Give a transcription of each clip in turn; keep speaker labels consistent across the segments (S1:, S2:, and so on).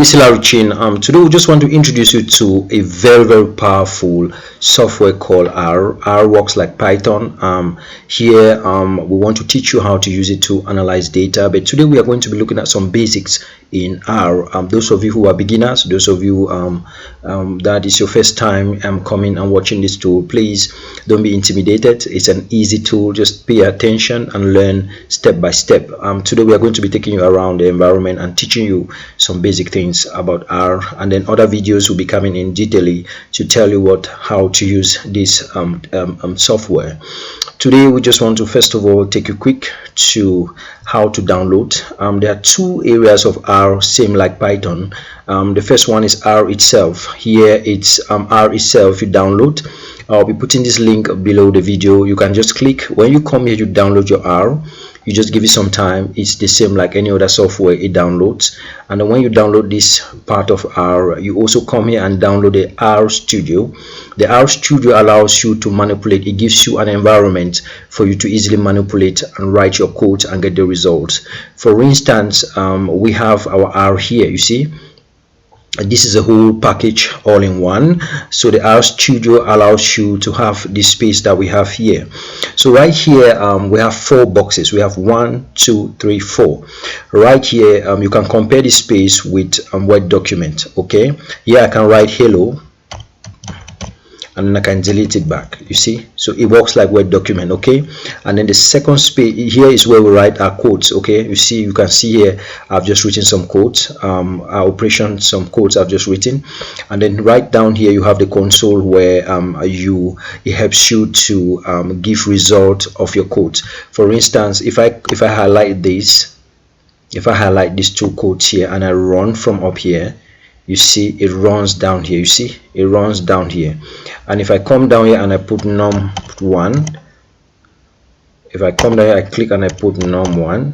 S1: is Hilary Chin. Today we just want to introduce you to a very powerful software called R. R works like Python. Here we want to teach you how to use it to analyze data, but today we are going to be looking at some basics in R. Those of you who are beginners, those of you that is your first time coming and watching this tool, please don't be intimidated. It's an easy tool. Just pay attention and learn step by step. Today we are going to be taking you around the environment and teaching you some basic things about R, and then other videos will be coming in detail to tell you how to use this software. Today we just want to first of all take you quick to how to download. There are two areas of R, same like Python. The first one is R itself. Here it's R itself. You download. I'll be putting this link below the video. You can just click. When you come here, you download your R. You just give it some time. It's the same like any other software. It downloads, and then when you download this part of R, you also come here and download the RStudio. The RStudio allows you to manipulate. It gives you an environment for you to easily manipulate and write your code and get the results. For instance, we have our R here. You see, this is a whole package all in one. So the RStudio allows you to have this space that we have here. So right here we have 4 boxes. We have 1, 2, 3, 4. Right here you can compare this space with Word document. Okay, here I can write hello and then I can delete it back. You see, so it works like Word document. Okay, and then the second space here is where we write our codes. Okay, you see, you can see here I've just written some codes, our operation, some codes I've just written, and then right down here you have the console where it helps you to give result of your codes. For instance, if I highlight this, if I highlight these 2 codes here and I run from up here, you see it runs down here. You see it runs down here. And if I come down here and I put num1, if I come down here, I click and I put num1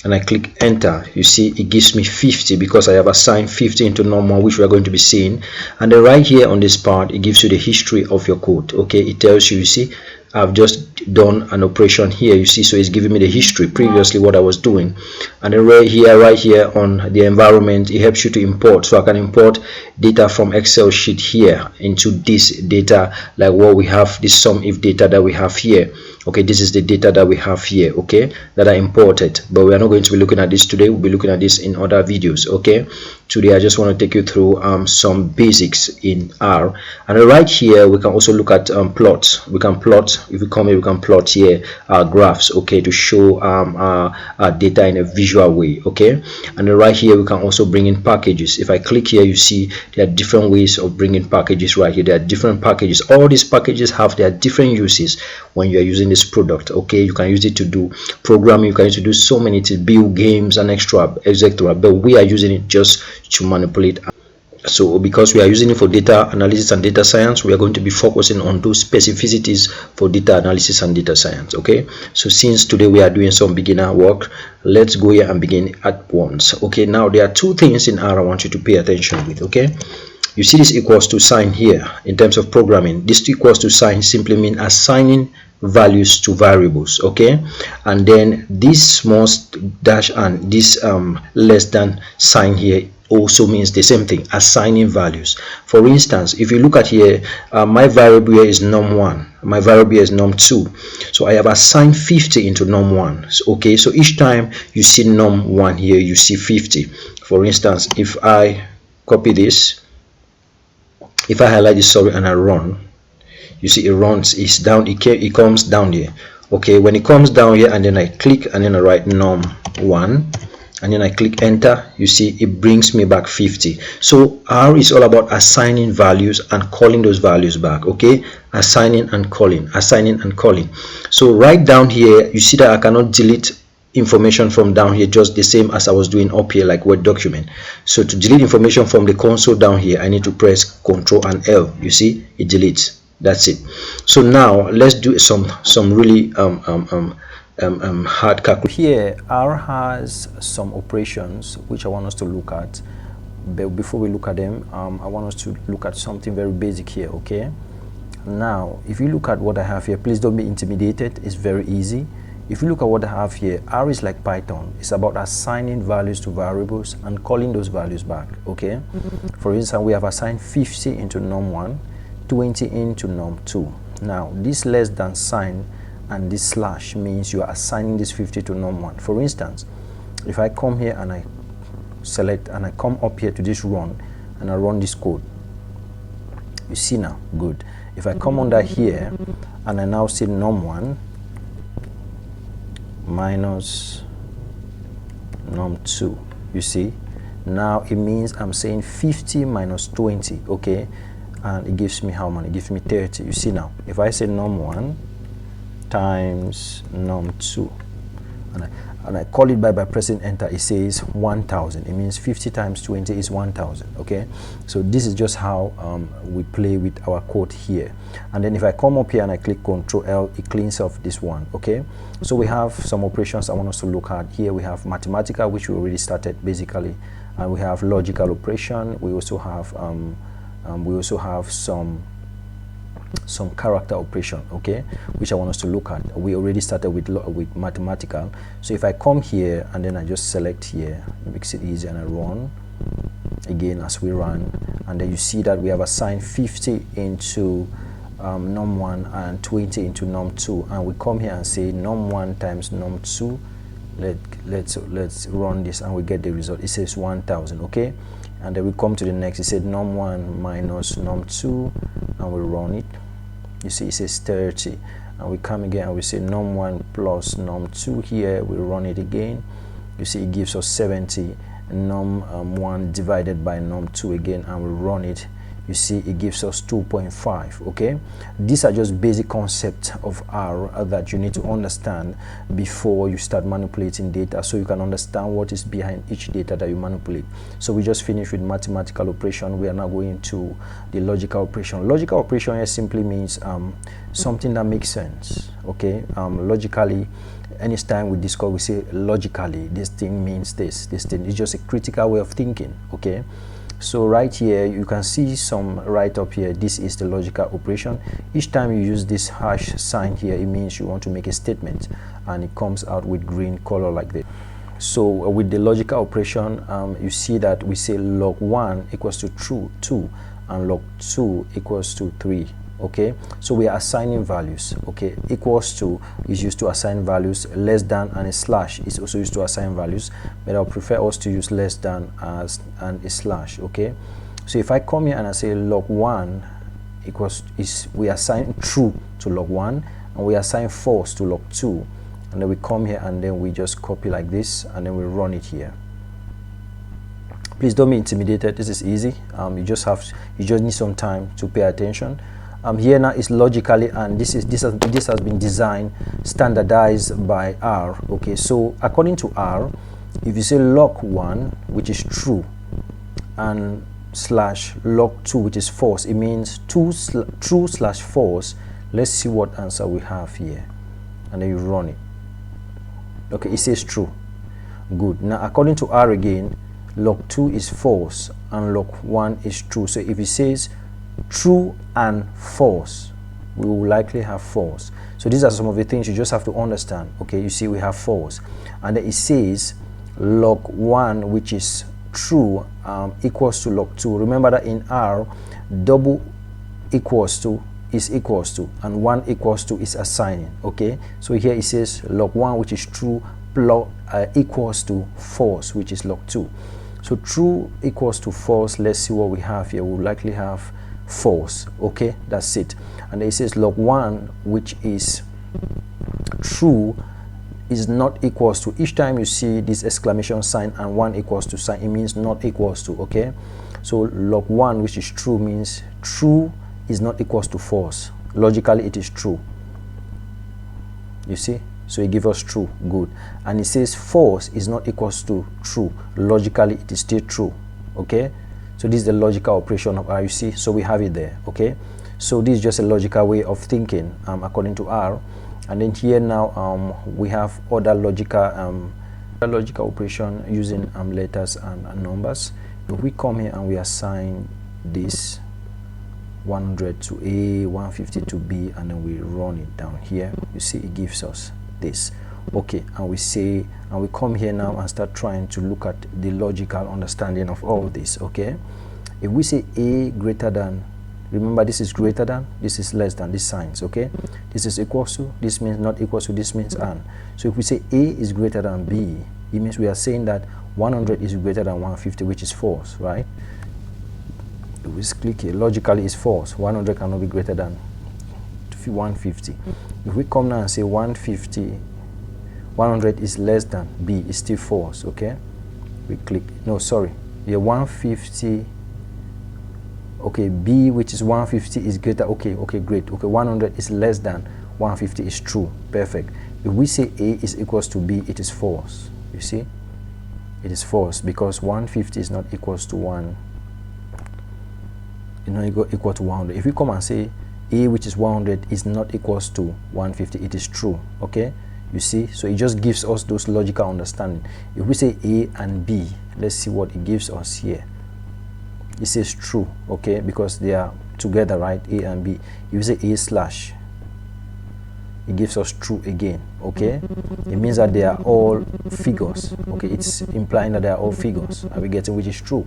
S1: and I click enter, you see it gives me 50 because I have assigned 50 into num1, which we are going to be seeing. And then right here on this part, it gives you the history of your code. Okay, it tells you, you see, I've just done an operation here, you see, so it's giving me the history previously what I was doing. And then right here on the environment, it helps you to import. So I can import data from Excel sheet here into this data, like what we have, this sum if data that we have here. Okay, this is the data that we have here, okay, that I imported, but we are not going to be looking at this today. We'll be looking at this in other videos. Okay, today I just want to take you through some basics in R. And right here we can also look at plots. We can plot. If we come here, we can plot here our graphs, okay, to show our data in a visual way. Okay, and then right here we can also bring in packages. If I click here, you see there are different ways of bringing packages. Right here there are different packages. All these packages have their different uses when you are using this product. Okay, you can use it to do programming, you can use it to do so many, to build games and etc. But we are using it just to manipulate. So because we are using it for data analysis and data science, we are going to be focusing on those specificities for data analysis and data science. Okay, so since today we are doing some beginner work, let's go here and begin at once. Okay, now there are 2 things in R I want you to pay attention with. Okay, you see this equals to sign here. In terms of programming, this equals to sign simply mean assigning values to variables. Okay, and then this small dash and this less than sign here also means the same thing, assigning values. For instance, if you look at here, my variable here is num1, my variable here is num2, so I have assigned 50 into num1. So, okay, so each time you see num1 here, you see 50. For instance, if I copy this, if I highlight this, sorry, and I run, you see it runs, it's down, it comes down here. Okay, when it comes down here and then I click and then I write num1 and then I click enter, you see it brings me back 50. So R is all about assigning values and calling those values back. Okay, assigning and calling, assigning and calling. So right down here you see that I cannot delete information from down here, just the same as I was doing up here like Word document. So to delete information from the console down here, I need to press Ctrl and L. You see it deletes. That's it. So now let's do some really hard calculation. Here R has some operations which I want us to look at, but before we look at them, I want us to look at something very basic here. Okay, now if you look at what I have here, please don't be intimidated. It's very easy. if you look at what I have here, R is like Python. It's about assigning values to variables and calling those values back. Okay, for instance, we have assigned 50 into num1, 20 into num2. Now this less than sign and this slash means you are assigning this 50 to num1. For instance, if I come here and I select and I come up here to this run and I run this code, you see now, good. If I come under here and I now say num1 minus num2, you see, now it means I'm saying 50 minus 20, okay, and it gives me how many? It gives me 30. You see now, if I say num1 times num2 and I call it by pressing enter, it says 1000. It means 50 times 20 is 1000. Okay, so this is just how we play with our code here. And then if I come up here and I click Ctrl L, it cleans off this one. Okay, so we have some operations I want us to look at here. We have mathematical, which we already started basically, and we have logical operation. We also have some character operation, okay, which I want us to look at. We already started with mathematical. So if I come here and then I just select here, it makes it easy, and I run again as we run, and then you see that we have assigned 50 into num1 and 20 into num2, and we come here and say num1 times num2. Let's run this and we get the result. It says 1000. Okay, and then we come to the next. It said num1 minus num2 and we run it. You see it says 30, and we come again and we say num1 plus num2. Here we run it again. You see it gives us 70, num1 divided by num2 again, and we run it. You see it gives us 2.5. okay, these are just basic concepts of R that you need to understand before you start manipulating data, so you can understand what is behind each data that you manipulate. So we just finished with mathematical operation. We are now going to the logical operation. Logical operation here simply means something that makes sense. Okay, logically, anytime we discuss, we say logically this thing means this thing. It's just a critical way of thinking. Okay, so right here you can see some right up here. This is the logical operation. Each time you use this hash sign here, it means you want to make a statement, and it comes out with green color like this. So with the logical operation, you see that we say log1 equals to true 2 and log2 equals to 3. Okay, so we are assigning values. Okay, equals to is used to assign values, less than and a slash is also used to assign values, but I'll prefer us to use less than as and a slash. Okay, so if I come here and I say log1 equals we assign true to log1 and we assign false to log2, and then we come here and then we just copy like this and then we run it here. Please don't be intimidated. This is easy. You just need some time to pay attention. Here now is logically, and this has been designed, standardized by R. Okay, so according to R, if you say log1, which is true, and slash log2, which is false, it means true slash false. Let's see what answer we have here, and then you run it. Okay, it says true. Good. Now according to R again, log2 is false and log1 is true. So if it says true and false, we will likely have false. So these are some of the things you just have to understand. Okay, you see we have false, and then it says log1, which is true, equals to log2. Remember that in R, double equals to is equals to and 1 equals to is assigning. Okay, so here it says log1, which is true, equals to false, which is log2. So true equals to false. Let's see what we have here. We'll likely have false. Okay, that's it. And it says log1, which is true, is not equals to. Each time you see this exclamation sign and 1 equals to sign, it means not equals to. Okay, so log1, which is true, means true is not equals to false. Logically it is true. You see, so it gives us true. Good. And it says false is not equals to true. Logically it is still true. Okay, so this is the logical operation of R. You see, so we have it there. Okay, so this is just a logical way of thinking according to R. And then here now we have other logical operation using letters and numbers. If we come here and we assign this 100 to A, 150 to B, and then we run it down here, you see it gives us this Okay, and we say, and we come here now and start trying to look at the logical understanding of all this. Okay, if we say a greater than, remember this is greater than, this is less than, these signs. Okay, this is equals to, this means not equals to, this means and. So if we say a is greater than b, it means we are saying that 100 is greater than 150, which is false, right? If we click here, logically it's false. 100 cannot be greater than 150. If we come now and say 150, 100 is less than b, is still false. Okay, we click, no, sorry, yeah, 150. Okay, b, which is 150, is greater. Okay, great. Okay, 100 is less than 150 is true. Perfect. If we say a is equals to b, it is false. You see, it is false because 150 is not equals to 1. It's not equal to 100. If we come and say a, which is 100, is not equals to 150, it is true. Okay, you see, so it just gives us those logical understanding. If we say a and b, let's see what it gives us here. It says true. Okay, because they are together, right? A and b. If you say a slash, it gives us true again. Okay, it means that they are all figures. Okay, it's implying that they are all figures. Are we getting, which is true?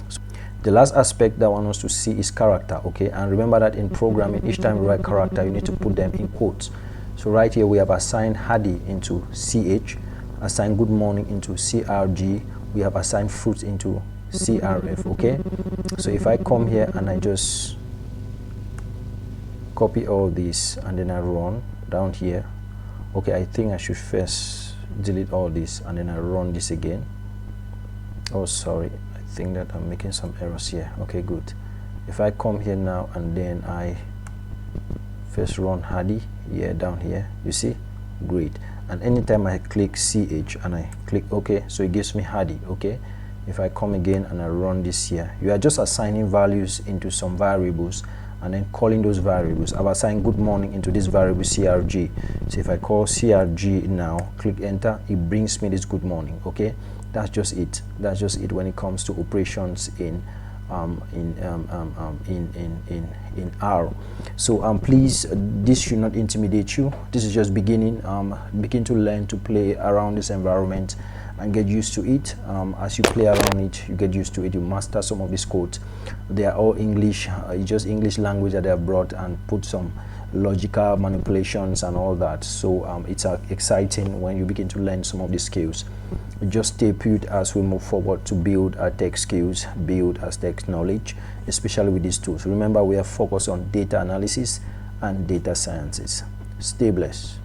S1: So the last aspect that I want us to see is character. Okay, and remember that in programming, each time you write character, you need to put them in quotes. So right here we have assigned Hadi into CH, assigned good morning into CRG, we have assigned fruits into CRF. Okay, so if I come here and I just copy all this and then I run down here. Okay, I think I should first delete all this and then I run this again. Oh, sorry, I think that I'm making some errors here. Okay, good. If I come here now and then I first run Hadi here, down here, you see, great. And anytime I click CH and I click OK, so it gives me Hadi. Okay, if I come again and I run this here, you are just assigning values into some variables and then calling those variables. I've assigned good morning into this variable CRG. So if I call CRG now, click enter, it brings me this good morning. Okay, that's just it. That's just it when it comes to operations in R. So please, this should not intimidate you. This is just beginning. Begin to learn to play around this environment and get used to it. As you play around it, you get used to it, you master some of these codes. They are all English, it's just English language that they have brought and put some logical manipulations and all that. So it's exciting when you begin to learn some of these skills. Just stay put as we move forward to build our tech skills, build our tech knowledge, especially with these tools. Remember, we are focused on data analysis and data sciences. Stay blessed.